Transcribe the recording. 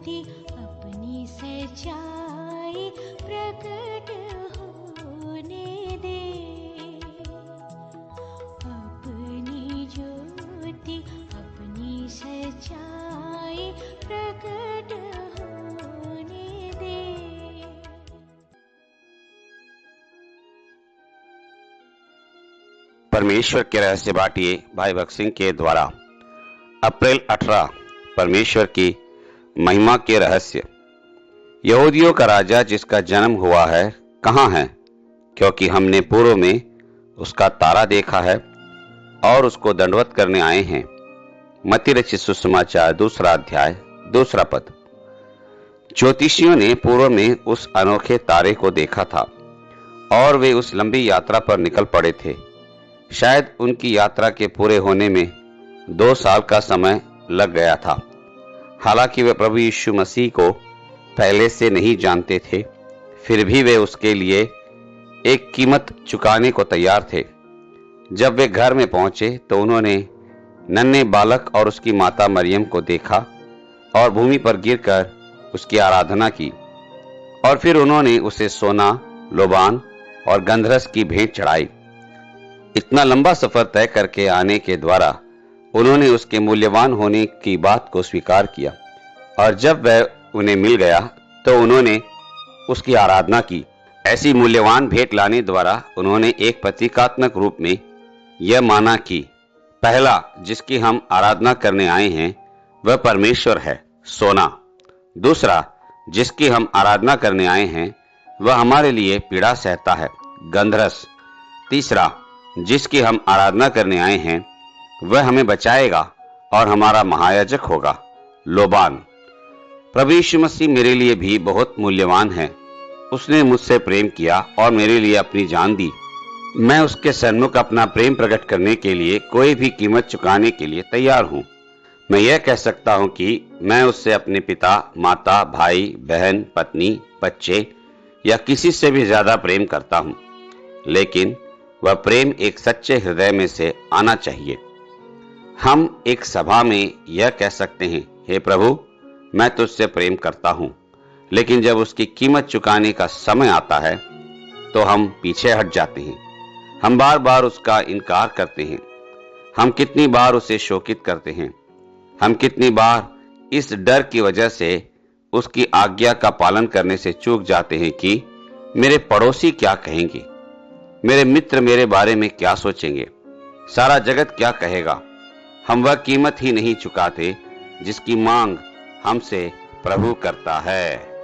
ज्योति अपनी सच्चाई प्रकट होने दे। अपनी ज्योति अपनी सच्चाई प्रकट होने दे। परमेश्वर के रहस्य बाटिए भाई भक्त सिंह के द्वारा। अप्रैल 18 परमेश्वर की महिमा के रहस्य। यहूदियों का राजा जिसका जन्म हुआ है कहाँ है? क्योंकि हमने पूर्व में उसका तारा देखा है और उसको दंडवत करने आए हैं। मत्ती रचित सुसमाचार 2 अध्याय 2 पद। ज्योतिषियों ने पूर्व में उस अनोखे तारे को देखा था और वे उस लंबी यात्रा पर निकल पड़े थे। शायद उनकी यात्रा के पूरे होने में 2 साल का समय लग गया था। हालांकि वे प्रभु यीशु मसीह को पहले से नहीं जानते थे, फिर भी वे उसके लिए एक कीमत चुकाने को तैयार थे। जब वे घर में पहुंचे तो उन्होंने नन्हे बालक और उसकी माता मरियम को देखा और भूमि पर गिरकर उसकी आराधना की और फिर उन्होंने उसे सोना, लोबान और गंधरस की भेंट चढ़ाई। इतना लंबा सफर तय करके आने के द्वारा उन्होंने उसके मूल्यवान होने की बात को स्वीकार किया और जब वह उन्हें मिल गया तो उन्होंने उसकी आराधना की। ऐसी मूल्यवान भेंट लाने द्वारा उन्होंने एक प्रतीकात्मक रूप में यह माना कि पहला जिसकी हम आराधना करने आए हैं वह परमेश्वर है, सोना। दूसरा जिसकी हम आराधना करने आए हैं वह हमारे लिए पीड़ा सहता है, गंधरस। तीसरा जिसकी हम आराधना करने आए हैं वह हमें बचाएगा और हमारा महायाजक होगा, लोबान। प्रभु यीशु मसीह मेरे लिए भी बहुत मूल्यवान है। उसने मुझसे प्रेम किया और मेरे लिए अपनी जान दी। मैं उसके सन्मुख अपना प्रेम प्रकट करने के लिए कोई भी कीमत चुकाने के लिए तैयार हूँ। मैं यह कह सकता हूँ कि मैं उससे अपने पिता, माता, भाई, बहन, पत्नी, बच्चे या किसी से भी ज्यादा प्रेम करता हूँ, लेकिन वह प्रेम एक सच्चे हृदय में से आना चाहिए। हम एक सभा में यह कह सकते हैं, हे प्रभु, मैं तुझसे प्रेम करता हूं, लेकिन जब उसकी कीमत चुकाने का समय आता है तो हम पीछे हट जाते हैं। हम बार बार उसका इनकार करते हैं। हम कितनी बार उसे शोकित करते हैं। हम कितनी बार इस डर की वजह से उसकी आज्ञा का पालन करने से चूक जाते हैं कि मेरे पड़ोसी क्या कहेंगे, मेरे मित्र मेरे बारे में क्या सोचेंगे, सारा जगत क्या कहेगा। हम वह कीमत ही नहीं चुकाते जिसकी मांग हमसे प्रभु करता है।